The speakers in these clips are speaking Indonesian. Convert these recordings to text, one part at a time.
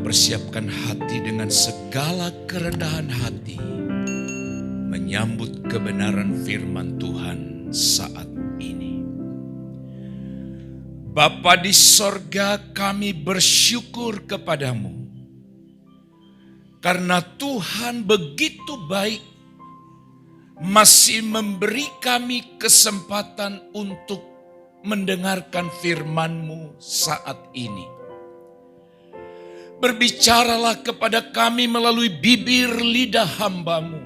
persiapkan hati dengan segala kerendahan hati, menyambut kebenaran firman Tuhan saat ini. Bapa di sorga, kami bersyukur kepadamu, karena Tuhan begitu baik, masih memberi kami kesempatan untuk mendengarkan firman-Mu saat ini. Berbicaralah kepada kami melalui bibir lidah hamba-Mu.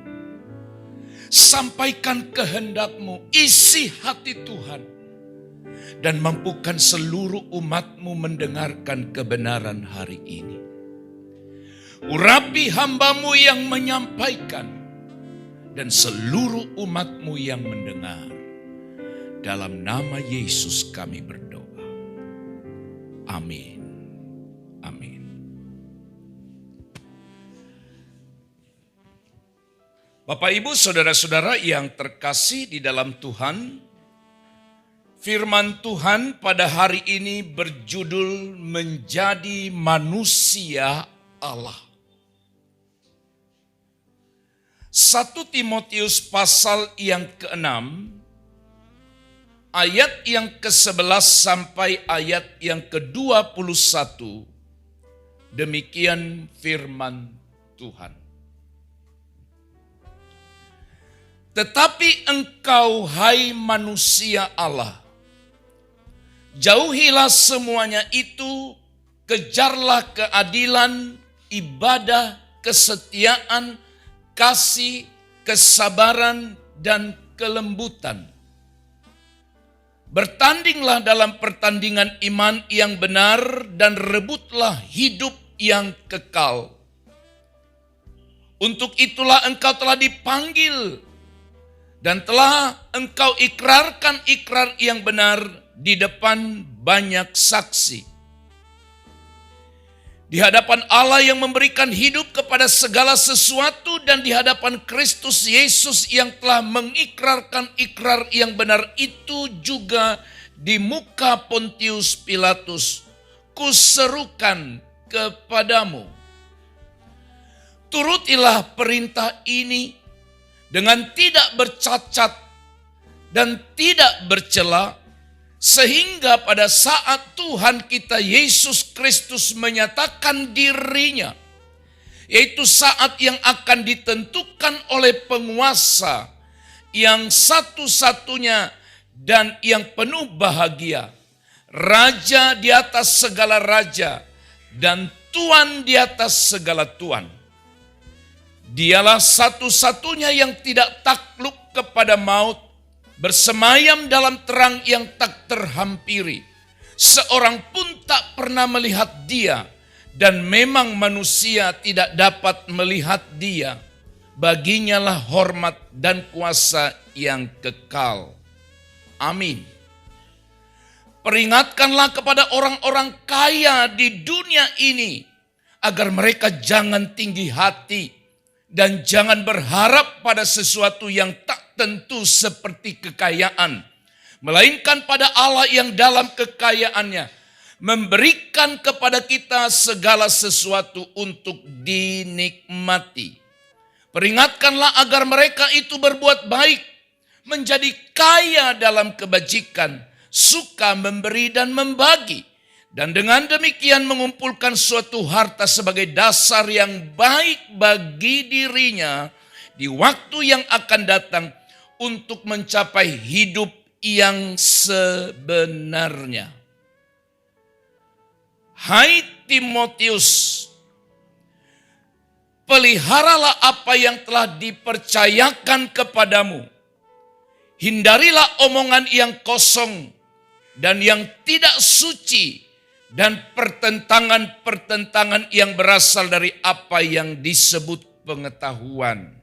Sampaikan kehendak-Mu, isi hati Tuhan. Dan mampukan seluruh umat-Mu mendengarkan kebenaran hari ini. Urapi hamba-Mu yang menyampaikan dan seluruh umat-Mu yang mendengar. Dalam nama Yesus kami berdoa. Amin. Amin. Bapak, Ibu, saudara-saudara yang terkasih di dalam Tuhan, firman Tuhan pada hari ini berjudul Menjadi Manusia Allah. 1 Timotius pasal yang ke-6, ayat yang ke-11 sampai ayat yang ke-21, demikian firman Tuhan. Tetapi engkau, hai manusia Allah, jauhilah semuanya itu, kejarlah keadilan, ibadah, kesetiaan, kasih, kesabaran, dan kelembutan. Bertandinglah dalam pertandingan iman yang benar dan rebutlah hidup yang kekal. Untuk itulah engkau telah dipanggil dan telah engkau ikrarkan ikrar yang benar di depan banyak saksi. Di hadapan Allah yang memberikan hidup kepada segala sesuatu dan di hadapan Kristus Yesus yang telah mengikrarkan ikrar yang benar itu juga di muka Pontius Pilatus, kuserukan kepadamu. Turutilah perintah ini dengan tidak bercacat dan tidak bercela, sehingga pada saat Tuhan kita Yesus Kristus menyatakan dirinya, yaitu saat yang akan ditentukan oleh penguasa yang satu-satunya dan yang penuh bahagia, Raja di atas segala raja dan Tuan di atas segala tuan. Dialah satu-satunya yang tidak takluk kepada maut, bersemayam dalam terang yang tak terhampiri. Seorang pun tak pernah melihat Dia, dan memang manusia tidak dapat melihat Dia. Baginya lah hormat dan kuasa yang kekal. Amin. Peringatkanlah kepada orang-orang kaya di dunia ini, agar mereka jangan tinggi hati, dan jangan berharap pada sesuatu yang tak tentu seperti kekayaan, melainkan pada Allah yang dalam kekayaannya memberikan kepada kita segala sesuatu untuk dinikmati. Peringatkanlah agar mereka itu berbuat baik, menjadi kaya dalam kebajikan, suka memberi dan membagi, dan dengan demikian mengumpulkan suatu harta sebagai dasar yang baik bagi dirinya di waktu yang akan datang untuk mencapai hidup yang sebenarnya. Hai Timotius, peliharalah apa yang telah dipercayakan kepadamu. Hindarilah omongan yang kosong dan yang tidak suci, dan pertentangan-pertentangan yang berasal dari apa yang disebut pengetahuan.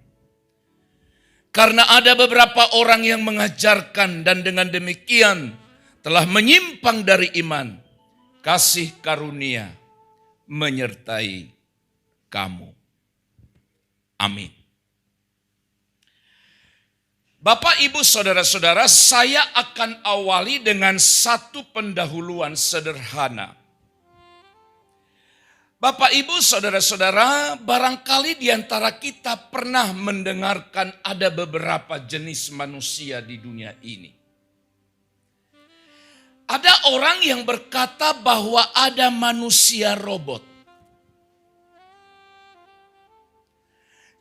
Karena ada beberapa orang yang mengajarkan dan dengan demikian telah menyimpang dari iman. Kasih karunia menyertai kamu. Amin. Bapak, Ibu, saudara-saudara, saya akan awali dengan satu pendahuluan sederhana. Bapak, Ibu, saudara-saudara, barangkali di antara kita pernah mendengarkan ada beberapa jenis manusia di dunia ini. Ada orang yang berkata bahwa ada manusia robot.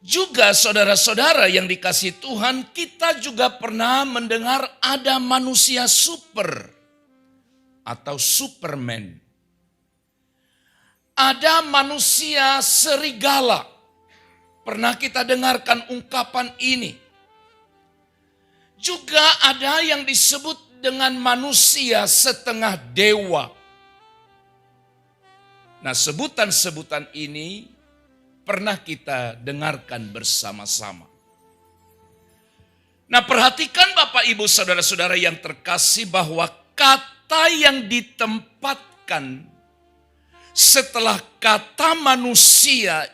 Juga saudara-saudara yang dikasihi Tuhan, kita juga pernah mendengar ada manusia super atau Superman. Ada manusia serigala. Pernah kita dengarkan ungkapan ini. Juga ada yang disebut dengan manusia setengah dewa. Nah, sebutan-sebutan ini pernah kita dengarkan bersama-sama. Nah, perhatikan Bapak, Ibu, saudara-saudara yang terkasih bahwa kata yang ditempatkan setelah kata manusia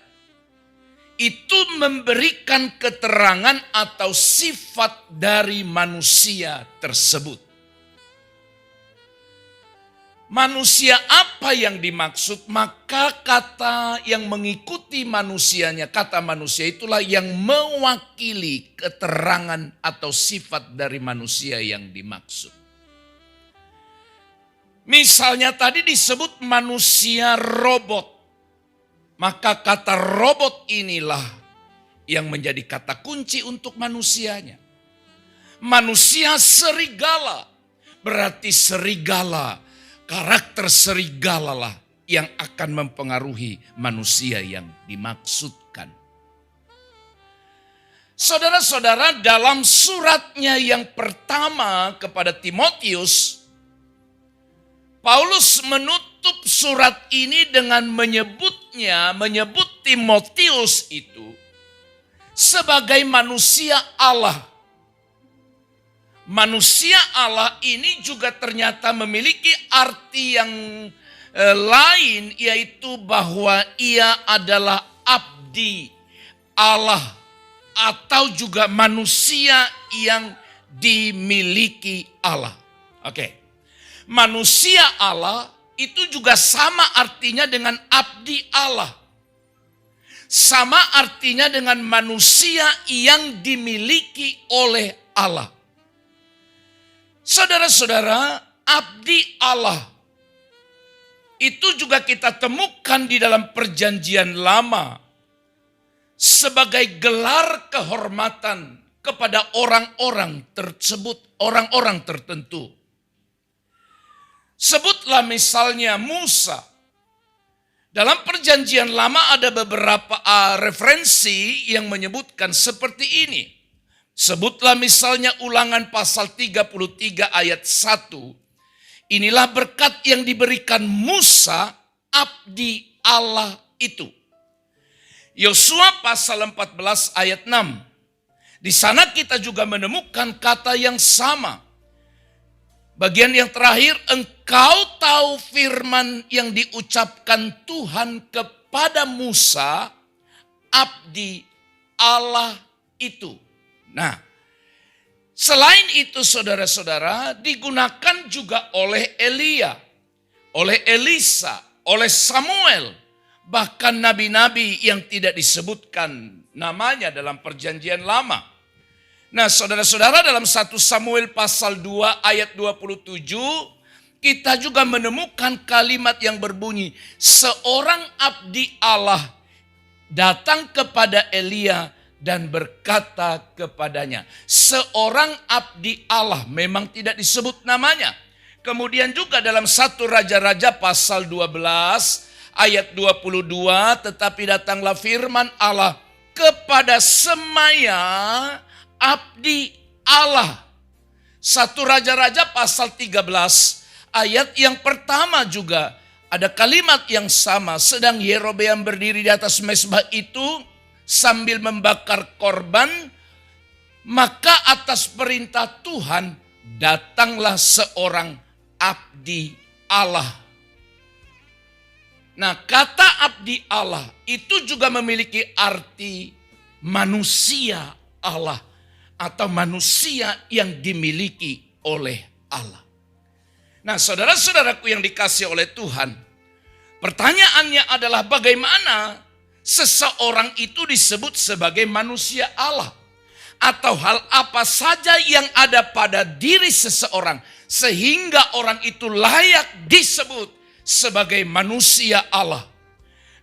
itu memberikan keterangan atau sifat dari manusia tersebut. Manusia apa yang dimaksud? Maka kata yang mengikuti manusianya, kata manusia itulah yang mewakili keterangan atau sifat dari manusia yang dimaksud. Misalnya tadi disebut manusia robot. Maka kata robot inilah yang menjadi kata kunci untuk manusianya. Manusia serigala. Berarti serigala, karakter serigala lah yang akan mempengaruhi manusia yang dimaksudkan. Saudara-saudara, dalam suratnya yang pertama kepada Timotius, Paulus menutup surat ini dengan menyebut Timotius itu sebagai manusia Allah. Manusia Allah ini juga ternyata memiliki arti yang lain, yaitu bahwa ia adalah abdi Allah atau juga manusia yang dimiliki Allah. Oke. Manusia Allah itu juga sama artinya dengan abdi Allah. Sama artinya dengan manusia yang dimiliki oleh Allah. Saudara-saudara, abdi Allah itu juga kita temukan di dalam Perjanjian Lama sebagai gelar kehormatan kepada orang-orang tersebut, orang-orang tertentu. Sebutlah misalnya Musa. Dalam Perjanjian Lama ada beberapa referensi yang menyebutkan seperti ini. Sebutlah misalnya Ulangan pasal 33 ayat 1. Inilah berkat yang diberikan Musa, abdi Allah itu. Yosua pasal 14 ayat 6. Di sana kita juga menemukan kata yang sama. Bagian yang terakhir, engkau tahu firman yang diucapkan Tuhan kepada Musa, abdi Allah itu. Nah, selain itu saudara-saudara, digunakan juga oleh Elia, oleh Elisa, oleh Samuel, bahkan nabi-nabi yang tidak disebutkan namanya dalam Perjanjian Lama. Nah, saudara-saudara, dalam 1 Samuel pasal 2 ayat 27, kita juga menemukan kalimat yang berbunyi, seorang abdi Allah datang kepada Elia dan berkata kepadanya. Seorang abdi Allah, memang tidak disebut namanya. Kemudian juga dalam 1 Raja-Raja pasal 12 ayat 22, tetapi datanglah firman Allah kepada Semaya, abdi Allah. 1 Raja-Raja pasal 13 ayat yang pertama juga ada kalimat yang sama. Sedang Yerobeam berdiri di atas mezbah itu sambil membakar korban, maka atas perintah Tuhan datanglah seorang abdi Allah. Nah, kata abdi Allah itu juga memiliki arti manusia Allah atau manusia yang dimiliki oleh Allah. Nah, saudara-saudaraku yang dikasihi oleh Tuhan, Pertanyaannya adalah bagaimana seseorang itu disebut sebagai manusia Allah? Atau hal apa saja yang ada pada diri seseorang sehingga orang itu layak disebut sebagai manusia Allah?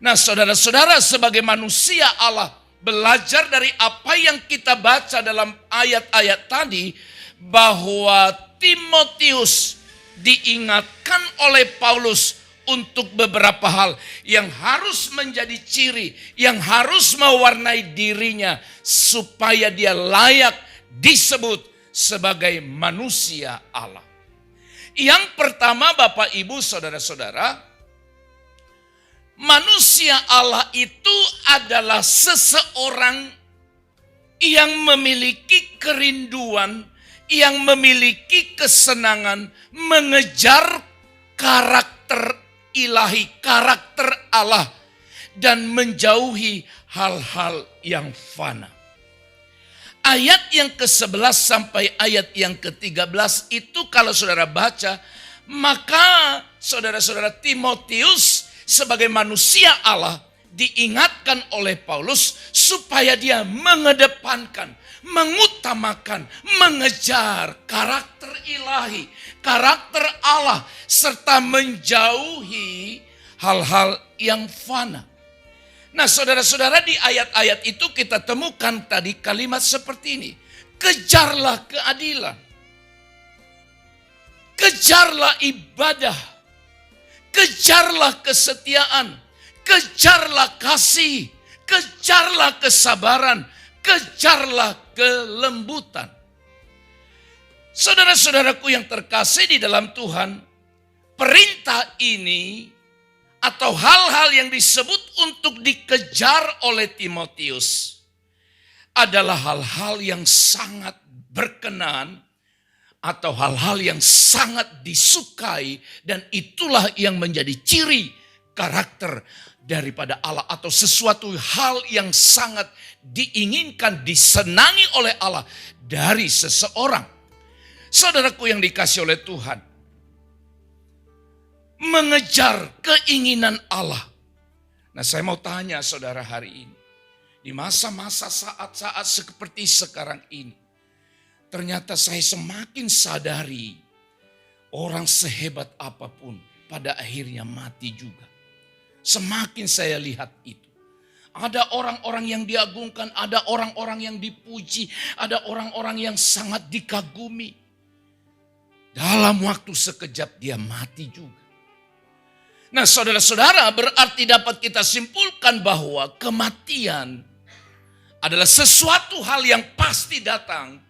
Nah, saudara-saudara, sebagai manusia Allah, belajar dari apa yang kita baca dalam ayat-ayat tadi, bahwa Timotius diingatkan oleh Paulus untuk beberapa hal yang harus menjadi ciri, yang harus mewarnai dirinya supaya dia layak disebut sebagai manusia Allah. Yang pertama, Bapak, Ibu, saudara-saudara, manusia Allah itu adalah seseorang yang memiliki kerinduan, yang memiliki kesenangan mengejar karakter ilahi, karakter Allah, dan menjauhi hal-hal yang fana. Ayat yang ke-11 sampai ayat yang ke-13 itu kalau saudara baca, maka saudara-saudara, Timotius sebagai manusia Allah diingatkan oleh Paulus supaya dia mengedepankan, mengutamakan, mengejar karakter ilahi, karakter Allah, serta menjauhi hal-hal yang fana. Nah, saudara-saudara, di ayat-ayat itu kita temukan tadi kalimat seperti ini. Kejarlah keadilan. Kejarlah ibadah. Kejarlah kesetiaan. Kejarlah kasih. Kejarlah kesabaran. Kejarlah kelembutan. Saudara-saudaraku yang terkasih di dalam Tuhan, perintah ini atau hal-hal yang disebut untuk dikejar oleh Timotius adalah hal-hal yang sangat berkenan atau hal-hal yang sangat disukai, dan itulah yang menjadi ciri karakter daripada Allah atau sesuatu hal yang sangat diinginkan, disenangi oleh Allah dari seseorang. Saudaraku yang dikasihi oleh Tuhan, mengejar keinginan Allah. Nah, saya mau tanya saudara hari ini, di masa-masa saat-saat seperti sekarang ini, ternyata saya semakin sadari orang sehebat apapun pada akhirnya mati juga. Semakin saya lihat itu. Ada orang-orang yang diagungkan, ada orang-orang yang dipuji, ada orang-orang yang sangat dikagumi. Dalam waktu sekejap dia mati juga. Nah, saudara-saudara, berarti dapat kita simpulkan bahwa kematian adalah sesuatu hal yang pasti datang.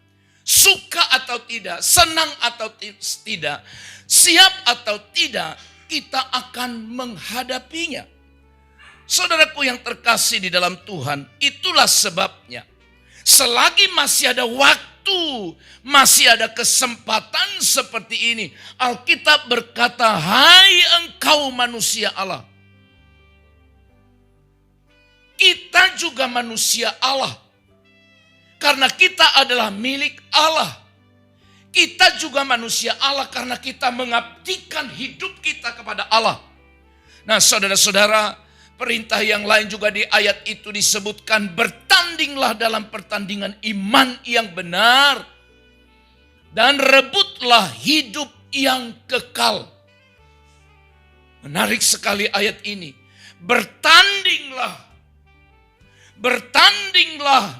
Suka atau tidak, senang atau tidak, siap atau tidak, kita akan menghadapinya. Saudaraku yang terkasih di dalam Tuhan, itulah sebabnya selagi masih ada waktu, masih ada kesempatan seperti ini, Alkitab berkata, hai engkau manusia Allah. Kita juga manusia Allah. Karena kita adalah milik Allah. Kita juga manusia Allah karena kita mengabdikan hidup kita kepada Allah. Nah, saudara-saudara, perintah yang lain juga di ayat itu disebutkan, bertandinglah dalam pertandingan iman yang benar dan rebutlah hidup yang kekal. Menarik sekali ayat ini. Bertandinglah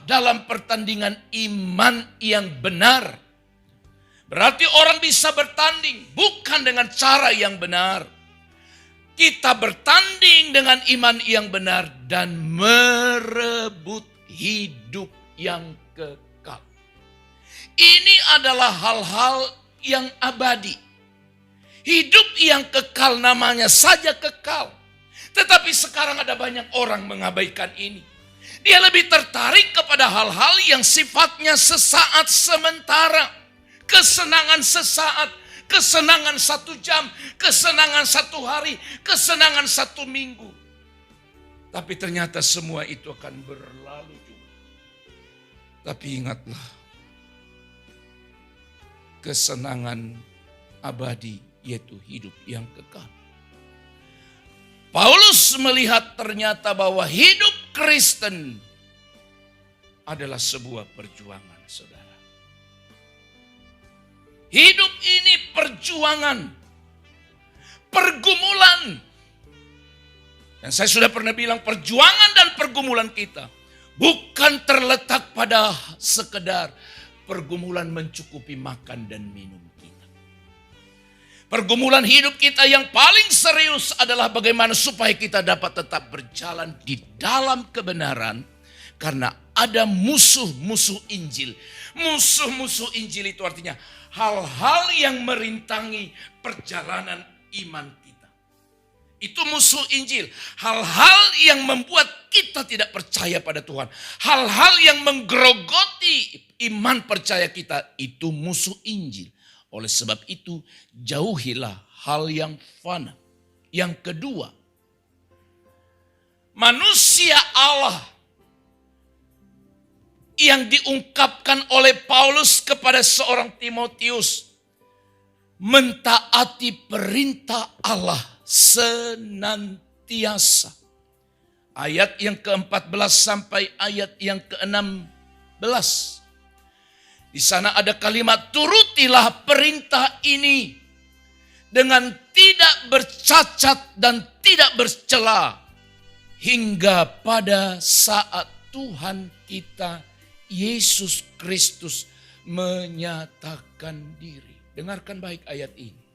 dalam pertandingan iman yang benar. Berarti orang bisa bertanding bukan dengan cara yang benar. Kita bertanding dengan iman yang benar dan merebut hidup yang kekal. Ini adalah hal-hal yang abadi. Hidup yang kekal namanya saja kekal. Tetapi sekarang ada banyak orang mengabaikan ini. Dia lebih tertarik kepada hal-hal yang sifatnya sesaat sementara. Kesenangan sesaat, kesenangan 1 jam, kesenangan 1 hari, kesenangan 1 minggu. Tapi ternyata semua itu akan berlalu juga. Tapi ingatlah, kesenangan abadi yaitu hidup yang kekal. Paulus melihat ternyata bahwa hidup Kristen adalah sebuah perjuangan, saudara. Hidup ini perjuangan, pergumulan. Dan saya sudah pernah bilang, perjuangan dan pergumulan kita bukan terletak pada sekedar pergumulan mencukupi makan dan minum kita. Pergumulan hidup kita yang paling serius adalah bagaimana supaya kita dapat tetap berjalan di dalam kebenaran. Karena ada musuh-musuh Injil. Musuh-musuh Injil itu artinya hal-hal yang merintangi perjalanan iman kita. Itu musuh Injil. Hal-hal yang membuat kita tidak percaya pada Tuhan. Hal-hal yang menggerogoti iman percaya kita. Itu musuh Injil. Oleh sebab itu, jauhilah hal yang fana. Yang kedua, manusia Allah yang diungkapkan oleh Paulus kepada seorang Timotius, mentaati perintah Allah senantiasa. Ayat yang ke-14 sampai ayat yang ke-16. Di sana ada kalimat, turutilah perintah ini dengan tidak bercacat dan tidak bercela hingga pada saat Tuhan kita Yesus Kristus menyatakan diri. Dengarkan baik ayat ini.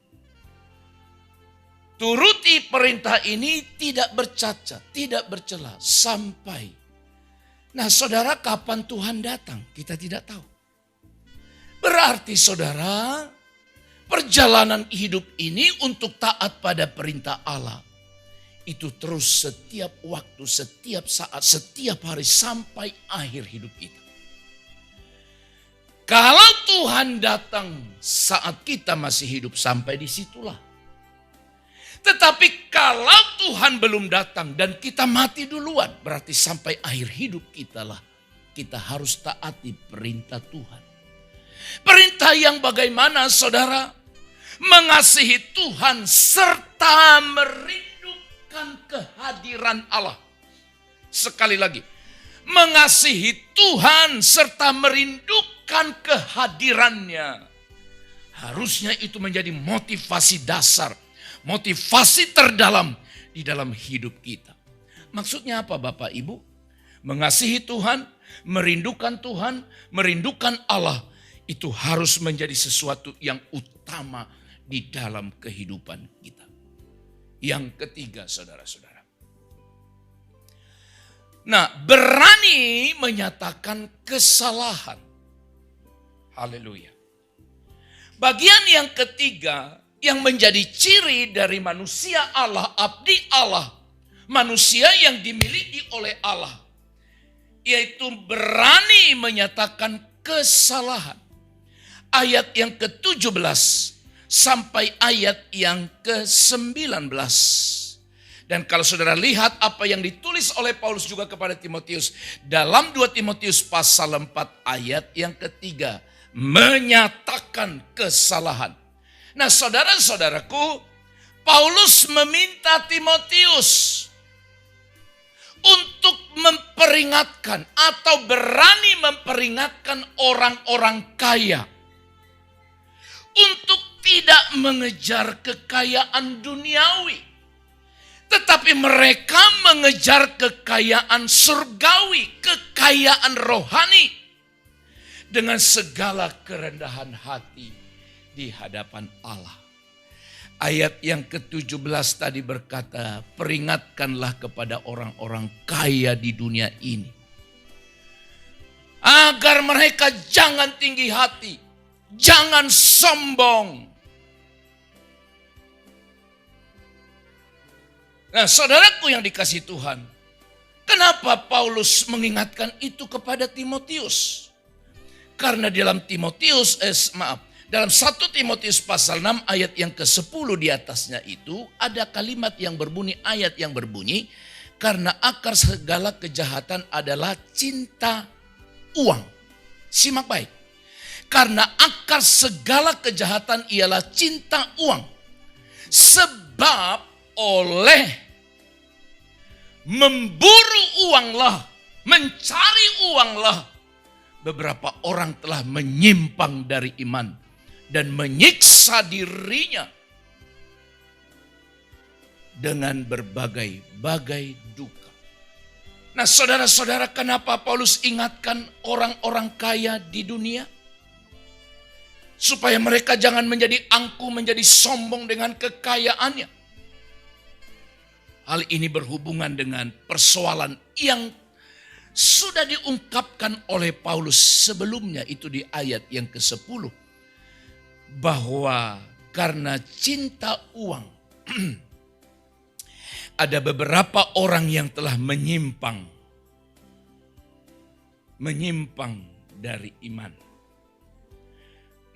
Turuti perintah ini tidak bercacat, tidak bercela sampai. Nah, saudara, kapan Tuhan datang? Kita tidak tahu. Berarti saudara, perjalanan hidup ini untuk taat pada perintah Allah itu terus setiap waktu, setiap saat, setiap hari sampai akhir hidup kita. Kalau Tuhan datang saat kita masih hidup, sampai disitulah. Tetapi kalau Tuhan belum datang dan kita mati duluan, berarti sampai akhir hidup kita lah kita harus taati perintah Tuhan. Perintah yang bagaimana, saudara? Mengasihi Tuhan serta merindukan kehadiran Allah. Sekali lagi, mengasihi Tuhan serta merindukan kehadirannya. Harusnya itu menjadi motivasi dasar, motivasi terdalam di dalam hidup kita. Maksudnya apa Bapak Ibu? Mengasihi Tuhan, merindukan Tuhan, merindukan Allah. Itu harus menjadi sesuatu yang utama di dalam kehidupan kita. Yang ketiga, saudara-saudara. Nah, berani menyatakan kesalahan. Haleluya. Bagian yang ketiga yang menjadi ciri dari manusia Allah, abdi Allah, manusia yang dimiliki oleh Allah, yaitu berani menyatakan kesalahan. Ayat yang ke-17 sampai ayat yang ke-19. Dan kalau saudara lihat apa yang ditulis oleh Paulus juga kepada Timotius dalam 2 Timotius pasal 4 ayat yang ketiga, menyatakan kesalahan. Nah, saudara-saudaraku, Paulus meminta Timotius untuk memperingatkan atau berani memperingatkan orang-orang kaya untuk tidak mengejar kekayaan duniawi. Tetapi mereka mengejar kekayaan surgawi, kekayaan rohani. Dengan segala kerendahan hati di hadapan Allah. Ayat yang ke-17 tadi berkata, peringatkanlah kepada orang-orang kaya di dunia ini. Agar mereka jangan tinggi hati, jangan sombong. Nah, saudaraku yang dikasihi Tuhan, kenapa Paulus mengingatkan itu kepada Timotius? Karena dalam dalam 1 Timotius pasal 6 ayat yang ke-10 di atasnya itu ada kalimat yang berbunyi, ayat yang berbunyi, karena akar segala kejahatan adalah cinta uang. Simak baik. Karena akar segala kejahatan ialah cinta uang. Sebab oleh memburu uanglah, mencari uanglah. Beberapa orang telah menyimpang dari iman dan menyiksa dirinya dengan berbagai-bagai duka. Nah, saudara-saudara, kenapa Paulus ingatkan orang-orang kaya di dunia? Supaya mereka jangan menjadi angkuh, menjadi sombong dengan kekayaannya. Hal ini berhubungan dengan persoalan yang sudah diungkapkan oleh Paulus sebelumnya, itu di ayat yang ke-10. Bahwa karena cinta uang, ada beberapa orang yang telah menyimpang dari iman.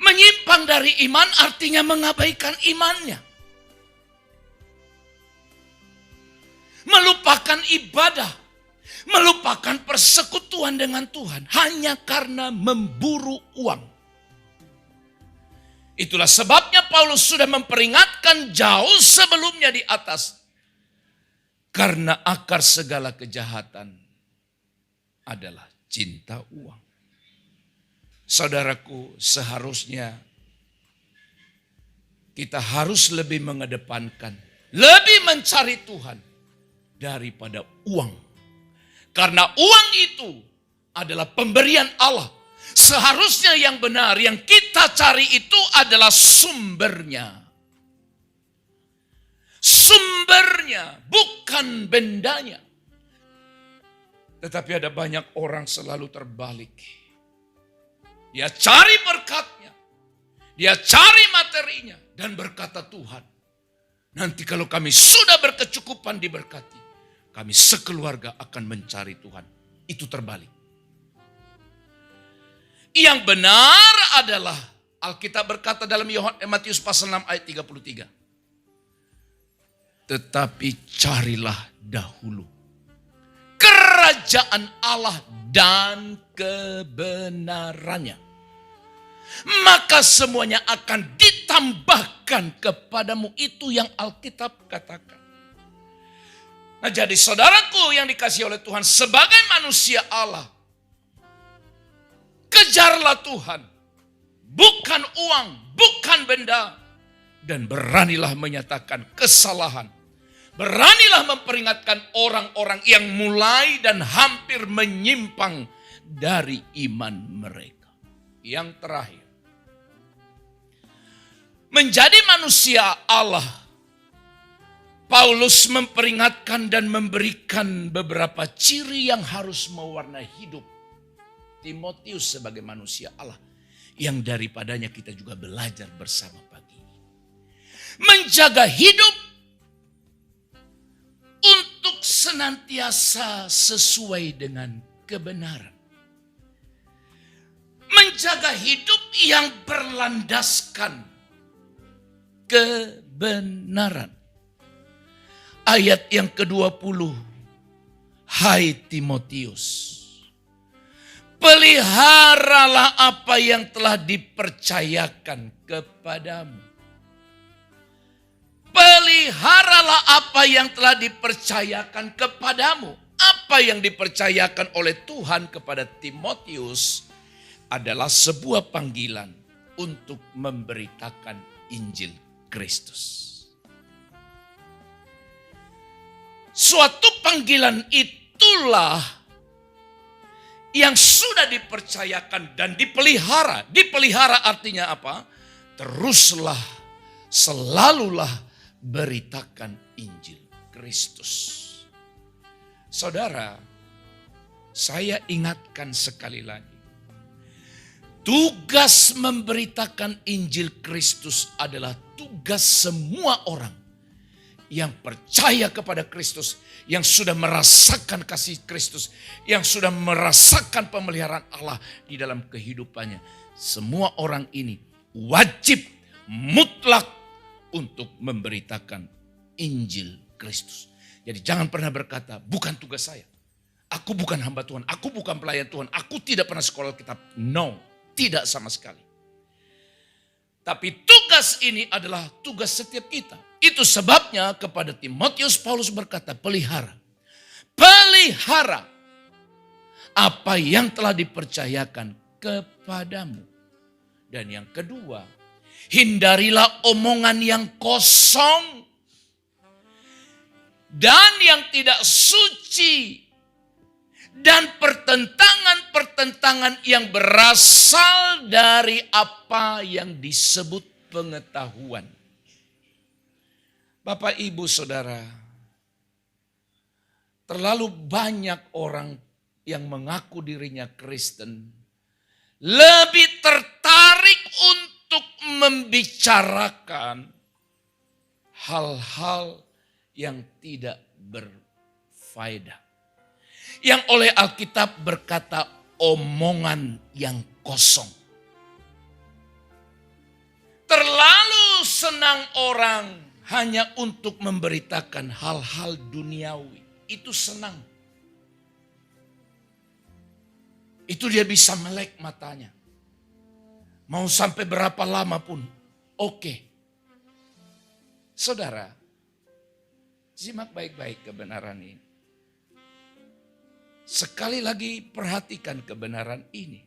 Menyimpang dari iman artinya mengabaikan imannya. Melupakan ibadah, melupakan persekutuan dengan Tuhan hanya karena memburu uang. Itulah sebabnya Paulus sudah memperingatkan jauh sebelumnya di atas. Karena akar segala kejahatan adalah cinta uang. Saudaraku, seharusnya kita harus lebih mengedepankan, lebih mencari Tuhan daripada uang. Karena uang itu adalah pemberian Allah. Seharusnya yang benar yang kita cari itu adalah sumbernya. Sumbernya, bukan bendanya. Tetapi ada banyak orang selalu terbalik. Dia cari berkatnya, dia cari materinya, dan berkata, Tuhan, nanti kalau kami sudah berkecukupan diberkati, kami sekeluarga akan mencari Tuhan. Itu terbalik. Yang benar adalah Alkitab berkata dalam Matius pasal 6 ayat 33. Tetapi carilah dahulu kerajaan Allah dan kebenarannya, maka semuanya akan ditambahkan kepadamu. Itu yang Alkitab katakan. Nah, jadi saudaraku yang dikasihi oleh Tuhan, sebagai manusia Allah, kejarlah Tuhan, bukan uang, bukan benda, dan beranilah menyatakan kesalahan. Beranilah memperingatkan orang-orang yang mulai dan hampir menyimpang dari iman mereka. Yang terakhir, menjadi manusia Allah, Paulus memperingatkan dan memberikan beberapa ciri yang harus mewarnai hidup Timotius sebagai manusia Allah, yang daripadanya kita juga belajar bersama pagi ini. Menjaga hidup untuk senantiasa sesuai dengan kebenaran. Menjaga hidup yang berlandaskan kebenaran. Ayat yang ke-20. Hai Timotius, peliharalah apa yang telah dipercayakan kepadamu. Peliharalah apa yang telah dipercayakan kepadamu. Apa yang dipercayakan oleh Tuhan kepada Timotius adalah sebuah panggilan untuk memberitakan Injil Kristus. Suatu panggilan itulah yang sudah dipercayakan dan dipelihara. Dipelihara artinya apa? Teruslah, selalulah beritakan Injil Kristus. Saudara, saya ingatkan sekali lagi. Tugas memberitakan Injil Kristus adalah tugas semua orang yang percaya kepada Kristus, yang sudah merasakan kasih Kristus, yang sudah merasakan pemeliharaan Allah di dalam kehidupannya. Semua orang ini wajib mutlak untuk memberitakan Injil Kristus. Jadi jangan pernah berkata, bukan tugas saya. Aku bukan hamba Tuhan, aku bukan pelayan Tuhan, aku tidak pernah sekolah Alkitab. No, tidak sama sekali. Tapi tugas ini adalah tugas setiap kita. Itu sebabnya kepada Timotius Paulus berkata, pelihara. pelihara apa yang telah dipercayakan kepadamu. Dan yang kedua, hindarilah omongan yang kosong dan yang tidak suci dan pertentangan-pertentangan yang berasal dari apa yang disebut pengetahuan. Bapak, Ibu, Saudara, terlalu banyak orang yang mengaku dirinya Kristen lebih tertarik untuk membicarakan hal-hal yang tidak berfaedah. Yang oleh Alkitab berkata omongan yang kosong. Terlalu senang orang hanya untuk memberitakan hal-hal duniawi. Itu senang. Itu dia bisa melek matanya. Mau sampai berapa lama pun oke. Saudara, simak baik-baik kebenaran ini. Sekali lagi perhatikan kebenaran ini.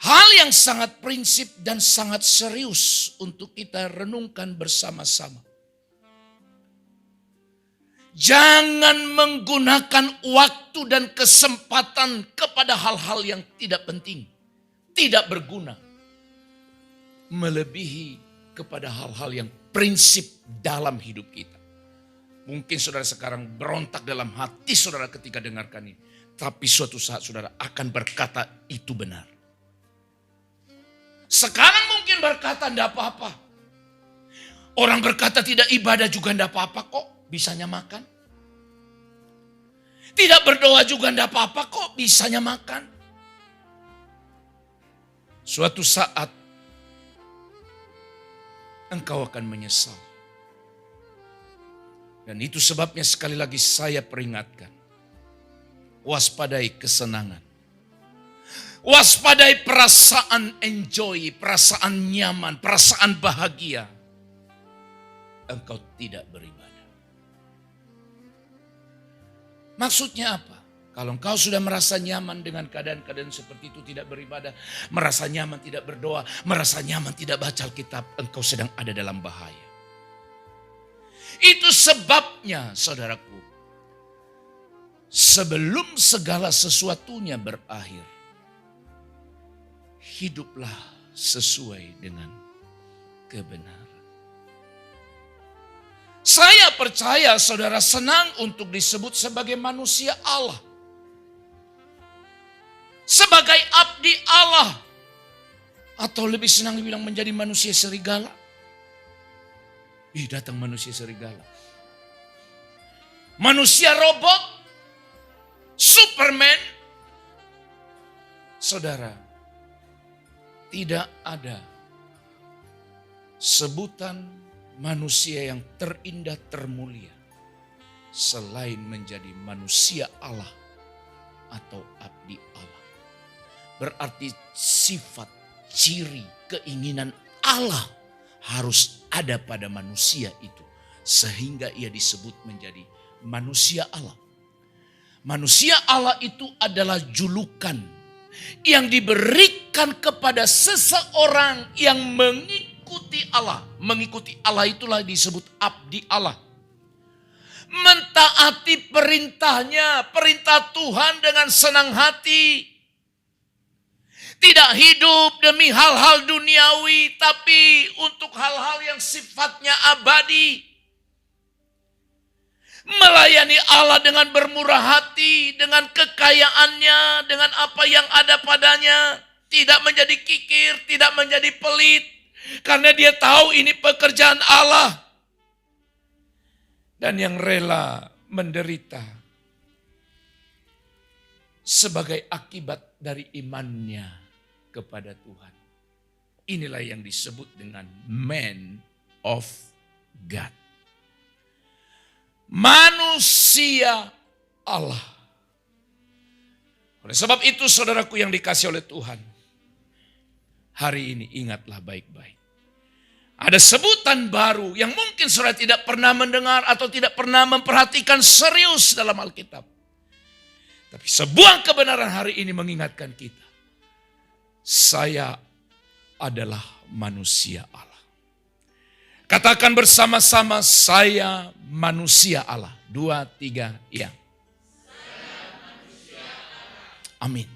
Hal yang sangat prinsip dan sangat serius untuk kita renungkan bersama-sama. Jangan menggunakan waktu dan kesempatan kepada hal-hal yang tidak penting, tidak berguna. Melebihi kepada hal-hal yang prinsip dalam hidup kita. Mungkin saudara sekarang berontak dalam hati saudara ketika dengarkan ini. Tapi suatu saat saudara akan berkata itu benar. Sekarang mungkin berkata tidak apa-apa. Orang berkata tidak ibadah juga tidak apa-apa kok. Bisanya makan. Tidak berdoa juga tidak apa-apa kok. Bisanya makan. Suatu saat engkau akan menyesal. Dan itu sebabnya sekali lagi saya peringatkan. Waspadai kesenangan. Waspadai perasaan enjoy, perasaan nyaman, perasaan bahagia. Engkau tidak beribadah. Maksudnya apa? Kalau engkau sudah merasa nyaman dengan keadaan-keadaan seperti itu, tidak beribadah, merasa nyaman tidak berdoa, merasa nyaman tidak baca Alkitab, engkau sedang ada dalam bahaya. Itu sebabnya saudaraku, sebelum segala sesuatunya berakhir, hiduplah sesuai dengan kebenaran. Saya percaya saudara senang untuk disebut sebagai manusia Allah. Sebagai abdi Allah. Atau lebih senang dibilang menjadi manusia serigala. Datang manusia serigala. Manusia robot. Superman. Saudara, tidak ada sebutan manusia yang terindah termulia selain menjadi manusia Allah atau abdi Allah. Berarti sifat, ciri, keinginan Allah harus ada pada manusia itu sehingga ia disebut menjadi manusia Allah. Manusia Allah itu adalah julukan yang diberikan kepada seseorang yang mengikuti Allah. Mengikuti Allah itulah disebut abdi Allah. Mentaati perintahnya, perintah Tuhan dengan senang hati. Tidak hidup demi hal-hal duniawi, tapi untuk hal-hal yang sifatnya abadi. Melayani Allah dengan bermurah hati, dengan kekayaannya, dengan apa yang ada padanya. Tidak menjadi kikir, tidak menjadi pelit. Karena dia tahu ini pekerjaan Allah. Dan yang rela menderita sebagai akibat dari imannya kepada Tuhan. Inilah yang disebut dengan man of God. Manusia Allah. Oleh sebab itu saudaraku yang dikasih oleh Tuhan. Hari ini ingatlah baik-baik. Ada sebutan baru yang mungkin saudara tidak pernah mendengar atau tidak pernah memperhatikan serius dalam Alkitab. Tapi sebuah kebenaran hari ini mengingatkan kita. Saya adalah manusia Allah. Katakan bersama-sama, saya manusia Allah. 2, 3, ya. Amin.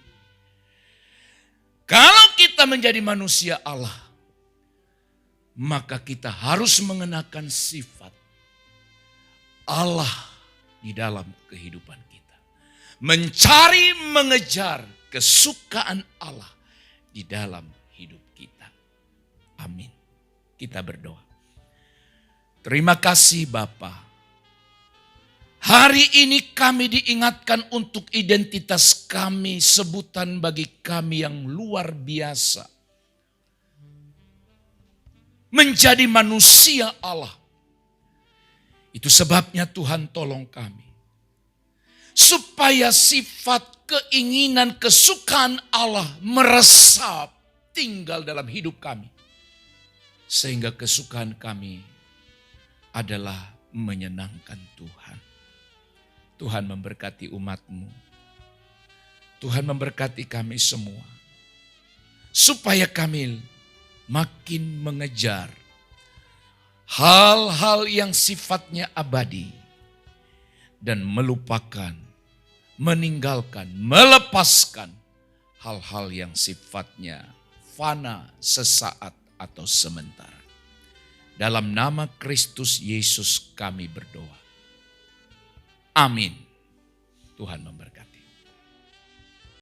Kalau kita menjadi manusia Allah, maka kita harus mengenakan sifat Allah di dalam kehidupan kita. Mencari, mengejar kesukaan Allah di dalam hidup kita. Amin. Kita berdoa. Terima kasih Bapa. Hari ini kami diingatkan untuk identitas kami, sebutan bagi kami yang luar biasa. Menjadi manusia Allah. Itu sebabnya Tuhan tolong kami. Supaya sifat, keinginan, kesukaan Allah meresap tinggal dalam hidup kami. Sehingga kesukaan kami adalah menyenangkan Tuhan. Tuhan memberkati umat-Mu. Tuhan memberkati kami semua. Supaya kami makin mengejar hal-hal yang sifatnya abadi dan melupakan, meninggalkan, melepaskan hal-hal yang sifatnya fana, sesaat atau sementara. Dalam nama Kristus Yesus kami berdoa. Amin. Tuhan memberkati.